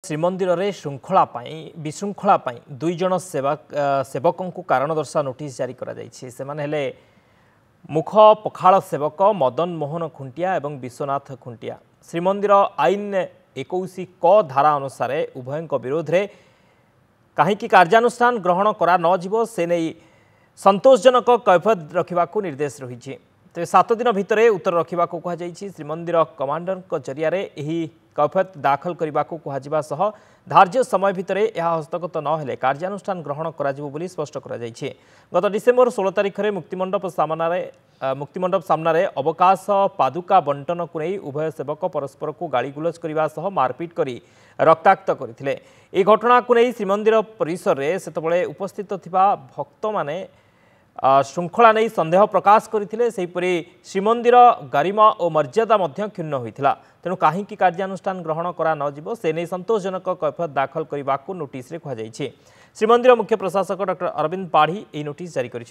श्रीमंदिर में श्रृंखला विशृंखला दुई जन सेवकों को कारण दर्शा नोटिस जारी कर मुख पखाड़ सेवक मदन मोहन खुंटिया और विश्वनाथ खुंटिया। श्रीमंदिर आईन 21 क धारा अनुसार उभय विरोध में कहीं कार्यानुष्ठान ग्रहण करा न से नहीं संतोषजनक कैफियत रखा निर्देश रही। तेज 7 दिन भितर उत्तर रखा कहुई। श्रीमंदिर कमांडर जरिया कैफियत दाखल करने को कह धार्य समय भितर यह हस्तगत नहेले कार्यानुष्ठान ग्रहण करा स्पष्ट कर गत डिसेम्बर 16 तारिख में मुक्तिमंडप सामने अवकाश पादुका बंटन को नहीं उभय सेवक परस्पर को गाड़ीगुलज करने मारपिट कर रक्ताक्त करते। यह घटना को नहीं श्रीमंदिर परिसर में से उपस्थित थिबा भक्त माने श्रृंखला नहीं संदेह प्रकाश करते। श्रीमंदिर गरिमा और मर्यादा क्षुण्ण होता तेणु कहीं कार्यानुष्ठान ग्रहण करा न से नहीं संतोषजनक कैफियत दाखल करने को नोटिस कहुई। श्रीमंदिर मुख्य प्रशासक डॉ अरविंद पाढ़ी यह नोटिस जारी कर।